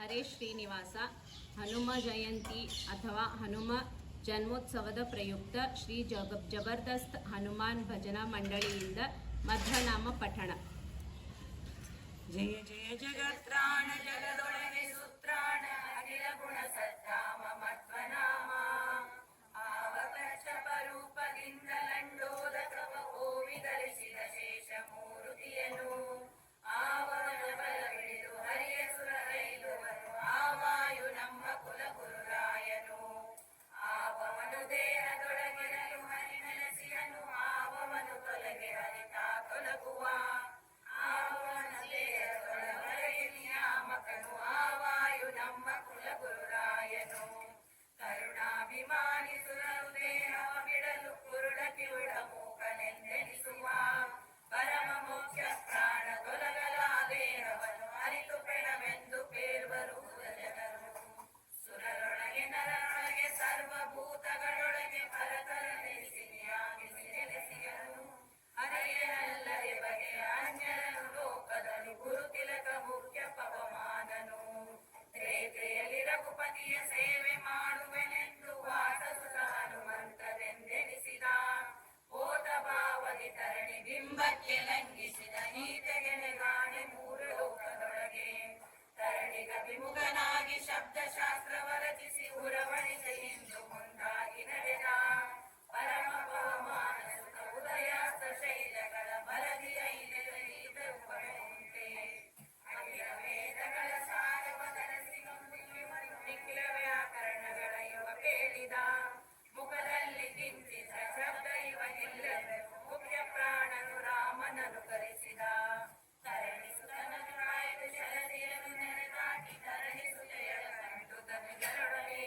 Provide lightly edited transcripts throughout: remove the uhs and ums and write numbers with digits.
ಹರೇ ಶ್ರೀನಿವಾಸ ಹನುಮ ಜಯಂತಿ ಅಥವಾ ಹನುಮ ಜನ್ಮೋತ್ಸವದ ಪ್ರಯುಕ್ತ ಶ್ರೀ ಜಬರ್ದಸ್ತ್ ಹನುಮಾನ್ ಭಜನಾ ಮಂಡಳಿಯಿಂದ ಮಧ್ವನಾಮ ಪಠಣ. ಜಯ ಜಯ ಜಗತ್ರಾಣ ಜಗದೊಳಗೆ ಸುತ್ರಾಣ ಅಖಿಲ ಗುಣ ಸದ್ಧಾಮ ಮಧ್ವನಾಮ ಆವಕರ್ಷಪ ರೂಪದಿಂದ ಲಂಡೋದಕವ ಓವಿಧರಿಸಿದ ಶೇಷ ಮೂರುತಿಯನು ಆವನ ಬಲ ಹಿಡಿದು ಹರಿಯ ಸುರಗೈದುವನು ಆವಾಯು ನಮ್ಮ ಕುಲಗುರುರಾಯನು ಆವವನು ದೇಹದೊಳಗಿರಲು ಹರಿ ನೆಲೆಸಿಯನು ಆವವನು ತೊಲಗೆ ಹರಿತಾ ತೊಲಗುವ ಆವನ ದೇಹದೊಳಗೆ ನಿಯಾಮಕನು ಆವಾಯು ನಮ್ಮ ಕುಲಗುರುರಾಯನು ಕರುಣಾಭಿಮಾನಿ ಸುರರು ದೇಹವ ಬಿಡಲು ಕುರುಡ ಕಿವುಡ ಮೂಕನೆಂದೆನಿಸುವ ಪರಮ ಮೋಕ್ಷ ಪ್ರಾಣ ತೊಲಗಲ ದೇಹವನ್ನು ಅರಿತು ಪೆಣವೆಂದು ಪೇರ್ವರು ಜನರು ಸುರರೊಳಗೆ ನರರೊಳಗೆ ಸರ್ವಭೂತಗಳೊಳಗೆ ಪರತರ ನೆಲೆಸಿ ನಿಯಾಮಿಸಿ ನೆಲೆಸಿಯನು ಹರಿಯನಲ್ಲದೆ ಬಗೆಯ ಅನ್ಯರನು ಲೋಕದಳು ಗುರುತಿಲಕ ಮುಖ್ಯ ಪವಮಾನನು ತ್ರೇತೆಯಲ್ಲಿ ರಘುಪತಿಯ ಸೇವೆ ಮಾಡುವೆನೆಂದು ವಾಸಸುತ ಹನುಮಂತರೆಂದೆನಿಸಿದ ಓತ ಭಾವದಿ ತರಣಿ ಬಿಂಬಕ್ಕೆ ಲಂಘಿಸಿದ ನೀತೆಗೆನೆಗಾಣೆ ಮೂರು ಲೋಕದೊಳಗೆ ತರಣಿಗಭಿಮುಖನಾಗಿ ಶಬ್ದಶಾಸ್ತ್ರವ ರಚಿಸಿ ಉರವಣಿಕೆಯಿಂದ ಮುಂದಾಗಿ ನಡೆದ ಪರಮ ಪವಮಾನ ಸುತ ಉದಯಾಸ್ತ ಶೈಲಗಳ ಬಲದಿ ಐದೆರಡು ಪಡೆಯುಂಟೆ ಅಖಿಲ ವೇದಗಳ ಸಾರವದರಸಿ ನಿಖಿಲ ವ್ಯಾಕರಣಗಳ ಇವ ಕೇಳಿದ ಮುಖದಲ್ಲಿ ಕಿಂಚಿತ ಶಬ್ದ ಇವನಿಲ್ಲದೆ ಮುಖ್ಯ ಪ್ರಾಣನು ರಾಮನನು ಕರೆಸಿದ ತರಣಿಸುತನನು ಕಾಯ್ದು ಶರದಿಯನು ನೆನೆದಾಕಿ ತರಣಿಸುತೆಯ ಕಂಡು ತನುಜರೊಡನೆ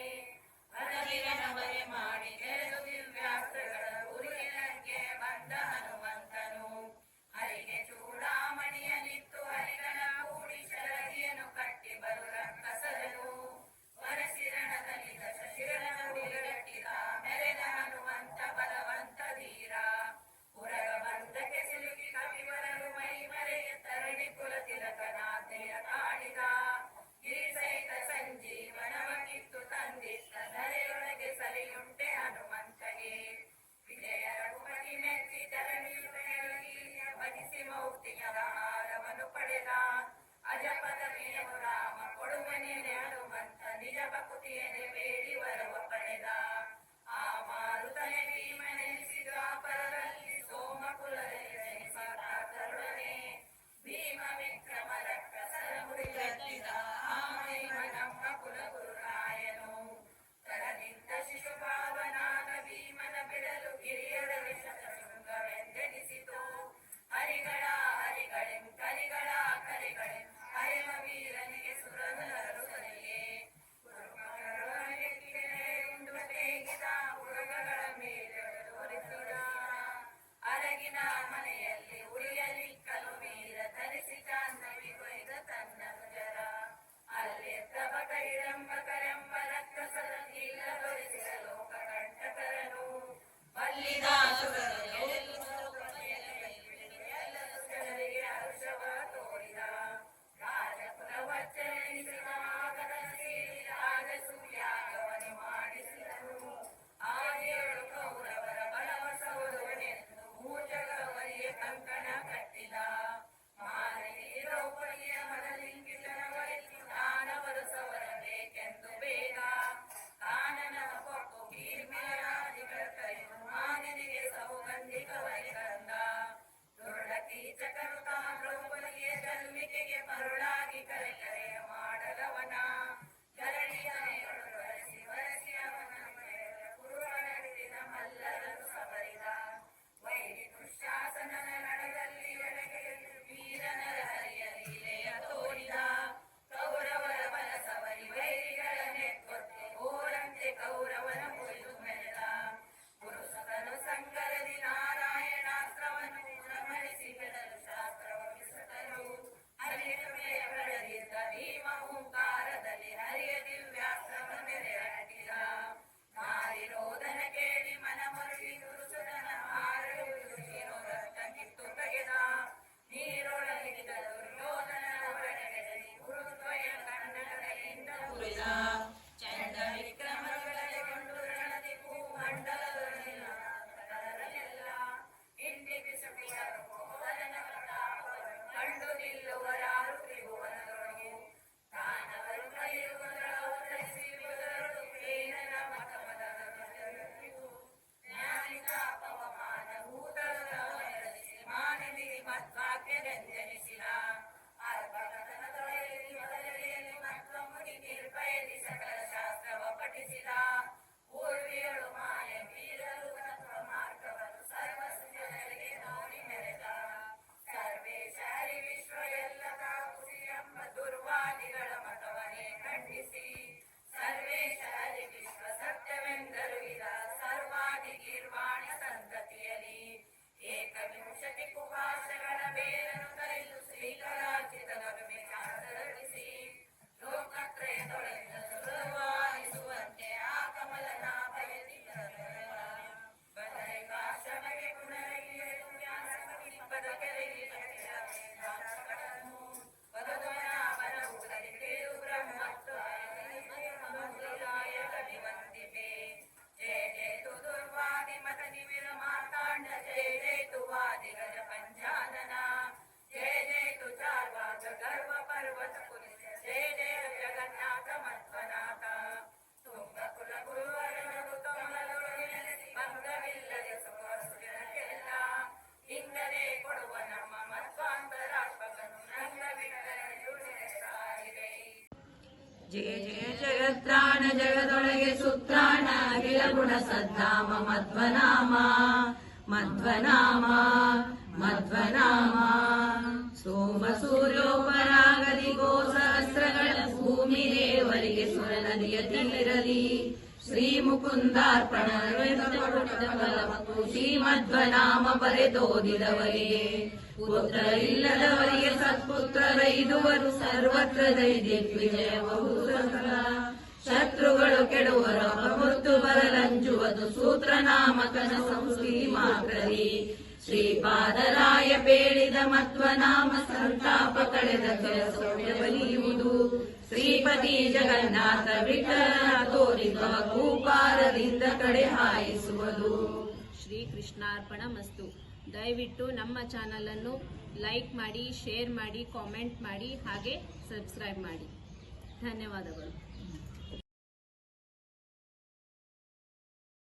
ಜಯ ಜಯ ಜಗತ್ರಾಣ ಜಗದೊಳಗೆ ಸುತ್ರಾಣ ಅಖಿಲ ಗುಣ ಸದ್ಧಾಮ ಮಧ್ವನಾಮ ಮಧ್ವನಾಮ ಮಧ್ವನಾಮ ಸೋಮ ಸೂರ್ಯೋಪರಾಗದಿ ಗೋ ಸಹಸ್ರಗಳ ಭೂಮಿ ದೇವರಿಗೆ ಸುರ ನದಿಯ ತೀರಲಿ ಶ್ರೀ ಮುಕುಂದಾರ್ಪಣ ಶ್ರೀಮಧ್ವನಾಮ ಬರೆದೋದಿದವರಿಗೆ ಪುತ್ರ ಇಲ್ಲದವರಿಗೆ ಸತ್ಪುತ್ರರೈದುವರು ಸರ್ವತ್ರ ದಿಗ್ವಿಜಯಬಹುದು ಶತ್ರುಗಳು ಕೆಡುವರು ಅಪಮೃತ್ಯು ಬರಲಂಜುವುದು ಸೂತ್ರನಾಮಕನ ಸಂಸ್ಥಿ ಮಾತ್ರದಿ ಶ್ರೀಪಾದರಾಯ ಬೇಡಿದ ಮಧ್ವನಾಮ ಸಂತಾಪ ಕಳೆದ ಕೆಲಸೌಖ್ಯ ಬಲಿಯುವುದು ಶ್ರೀಪತಿ ಜಗನ್ನಾಥ ವಿಠಲ ತೋರಿದ ಕೂಪಾರದಿಂದ ಕಡೆ ಹಾಯಿಸುವುದು. ಶ್ರೀ ಕೃಷ್ಣಾರ್ಪಣ ಮಸ್ತು. ದಯವಿಟ್ಟು ನಮ್ಮ ಚಾನಲ್ ಅನ್ನು ಲೈಕ್ ಮಾಡಿ, ಶೇರ್ ಮಾಡಿ, ಕಾಮೆಂಟ್ ಮಾಡಿ, ಹಾಗೆ ಸಬ್ಸ್ಕ್ರೈಬ್ ಮಾಡಿ. ಧನ್ಯವಾದಗಳು.